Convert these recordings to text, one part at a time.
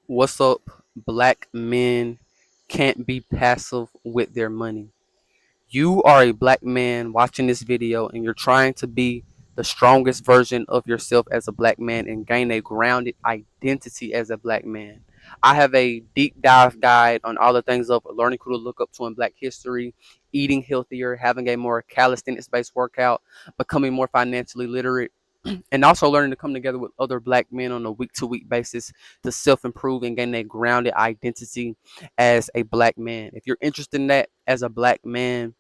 What's up? Black men can't be passive with their money. You are a black man watching this video and you're trying to be the strongest version of yourself as a black man and gain a grounded identity as a black man. I have a deep dive guide on all the things of learning who to look up to in black history, eating healthier, having a more calisthenics based workout, becoming more financially literate, and also learning to come together with other black men on a week to week basis to self improve and gain a grounded identity as a black man. If you're interested in that as a black man,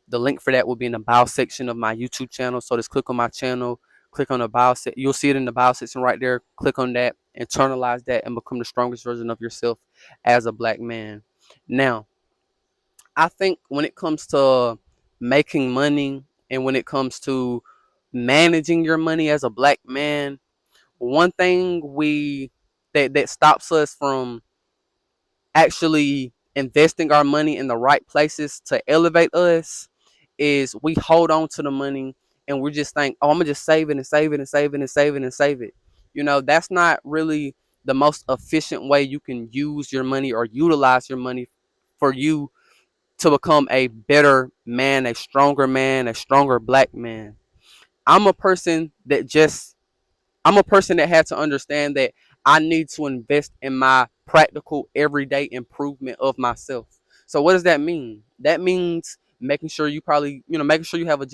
the link for that will be in the bio section of my YouTube channel. So just click on my channel, click on the bio section. You'll see it in the bio section right there. Click on that, internalize that, and become the strongest version of yourself as a black man. Now, I think when it comes to making money and when it comes to managing your money as a black man, one thing that stops us from actually investing our money in the right places to elevate us is we hold on to the money and we just think, oh, I'm gonna just save it and save it and save it and save it and save it. That's not really the most efficient way you can use your money or utilize your money for you to become a better man, a stronger black man. I'm a person that just I'm a person that had to understand that I need to invest in my practical everyday improvement of myself. So what does that mean? That means making sure making sure you have a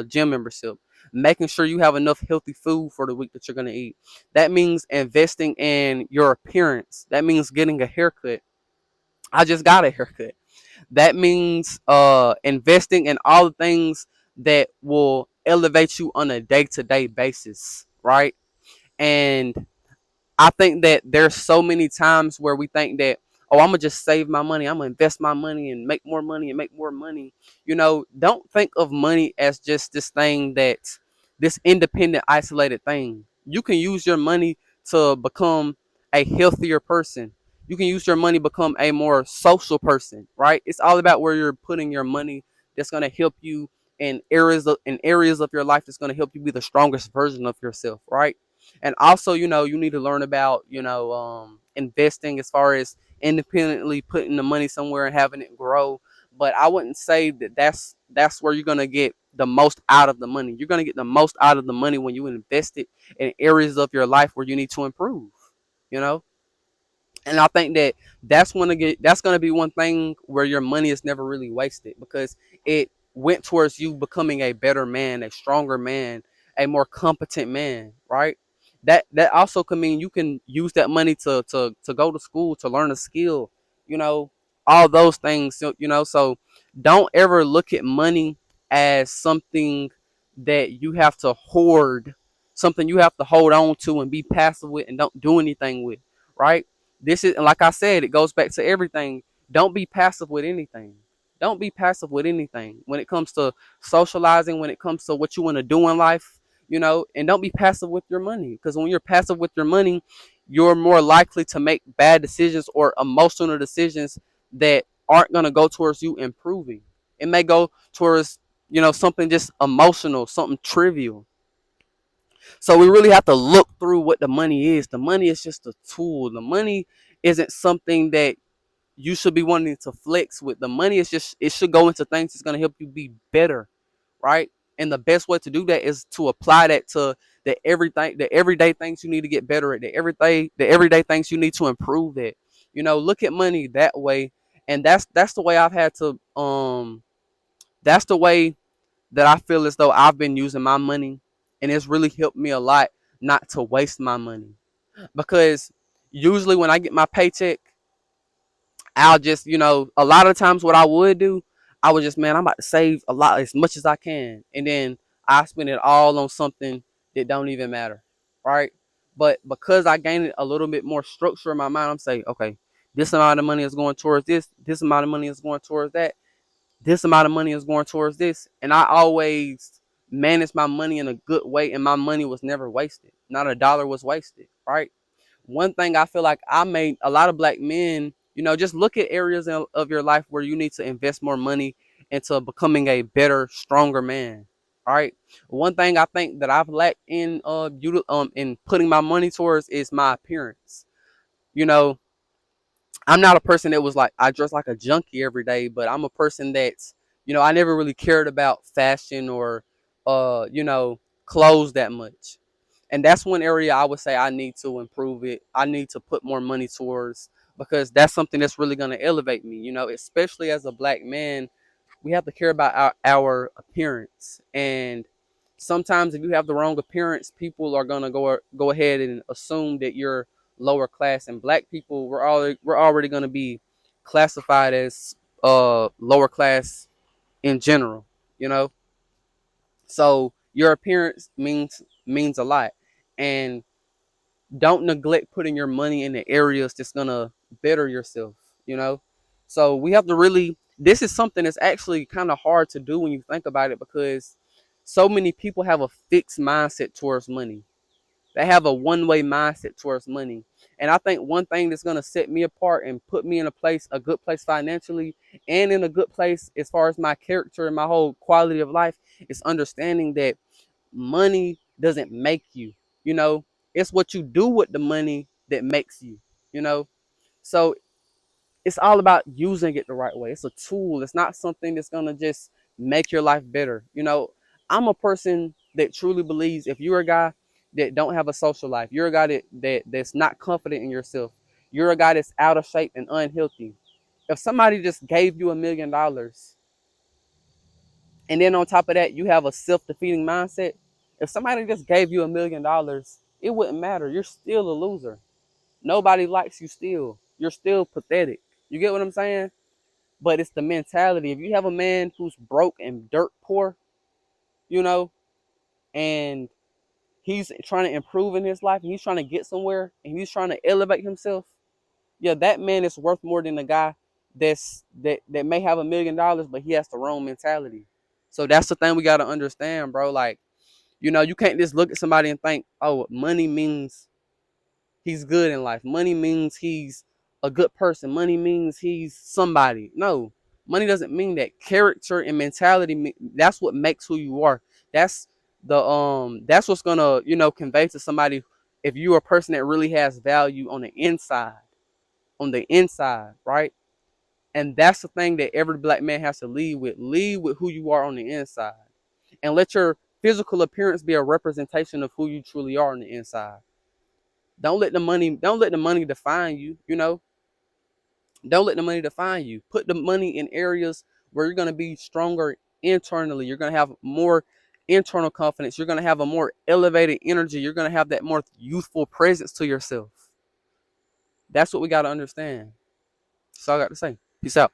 gym membership, making sure you have enough healthy food for the week that you're going to eat. That means investing in your appearance. That means getting a haircut. I just got a haircut. That means investing in all the things that will elevate you on a day-to-day basis, right? And I think that there's so many times where we think that, oh, I'm gonna just save my money, I'm gonna invest my money and make more money and make more money. Don't think of money as just this independent, isolated thing. You can use your money to become a healthier person. You can use your money to become a more social person, right? It's all about where you're putting your money that's gonna help you in areas of your life that's gonna help you be the strongest version of yourself, right? And also, you need to learn about investing as far as independently putting the money somewhere and having it grow. But I wouldn't say that that's where you're going to get the most out of the money. You're going to get the most out of the money when you invest it in areas of your life where you need to improve, you know and I think that that's going to be one thing where your money is never really wasted, because it went towards you becoming a better man, a stronger man, a more competent man, right? That also can mean you can use that money to go to school, to learn a skill, you know, all those things. So don't ever look at money as something that you have to hoard, something you have to hold on to and be passive with and don't do anything with, right? This is, like I said, it goes back to everything. Don't be passive with anything. Don't be passive with anything when it comes to socializing, when it comes to what you want to do in life, and don't be passive with your money, because when you're passive with your money, you're more likely to make bad decisions or emotional decisions that aren't going to go towards you improving. It may go towards, something just emotional, something trivial. So we really have to look through what the money is. The money is just a tool. The money isn't something that you should be wanting to flex with. The money is just, it should go into things that's going to help you be better, right? And the best way to do that is to apply that to the everyday things you need to get better at, the everyday things you need to improve at. Look at money that way. And that's the way I've had to that's the way that I feel as though I've been using my money, and it's really helped me a lot not to waste my money. Because usually when I get my paycheck, I'll just, a lot of times what I would do, I would just, man, I'm about to save a lot, as much as I can, and then I spend it all on something that don't even matter, right? But because I gained a little bit more structure in my mind, I'm saying, okay, this amount of money is going towards this amount of money is going towards that, this amount of money is going towards this. And I always managed my money in a good way, and my money was never wasted. Not a dollar was wasted, right? One thing I feel like I made a lot of black men, just look at areas of your life where you need to invest more money into becoming a better, stronger man. All right. One thing I think that I've lacked in putting my money towards is my appearance. You know, I'm not a person that was like I dress like a junkie every day, but I'm a person that's, I never really cared about fashion or clothes that much. And that's one area I would say I need to improve it. I need to put more money towards, because that's something that's really going to elevate me, especially as a black man. We have to care about our appearance. And sometimes if you have the wrong appearance, people are going to go ahead and assume that you're lower class. And black people, we're already going to be classified as lower class in general, you know? So your appearance means a lot. And don't neglect putting your money in the areas that's gonna better yourself, you know? So we have to really, this is something that's actually kind of hard to do when you think about it, because so many people have a fixed mindset towards money. They have a one-way mindset towards money. And I think one thing that's gonna set me apart and put me in a good place financially, and in a good place as far as my character and my whole quality of life, is understanding that money doesn't make you, you know it's what you do with the money that makes you, you know so it's all about using it the right way. It's a tool. It's not something that's going to just make your life better. I'm a person that truly believes, if you're a guy that don't have a social life, you're a guy that's not confident in yourself, you're a guy that's out of shape and unhealthy, if somebody just gave you $1 million, and then on top of that, you have a self-defeating mindset. If somebody just gave you $1 million, it wouldn't matter. You're still a loser. Nobody likes you still. You're still pathetic. You get what I'm saying? But it's the mentality. If you have a man who's broke and dirt poor, you know, and he's trying to improve in his life, and he's trying to get somewhere, and he's trying to elevate himself, yeah, that man is worth more than the guy that may have $1 million, but he has the wrong mentality. So that's the thing we gotta understand, bro. Like, you can't just look at somebody and think, oh, money means he's good in life. Money means he's a good person. Money means he's somebody. No, money doesn't mean that. Character and mentality, that's what makes who you are. That's what's gonna, convey to somebody if you're a person that really has value on the inside. On the inside, right? And that's the thing that every black man has to lead with. Lead with who you are on the inside. And let your physical appearance be a representation of who you truly are on the inside. Don't let the money define you, Don't let the money define you. Put the money in areas where you're gonna be stronger internally. You're gonna have more internal confidence. You're gonna have a more elevated energy. You're gonna have that more youthful presence to yourself. That's what we gotta understand. That's all I got to say. Peace out.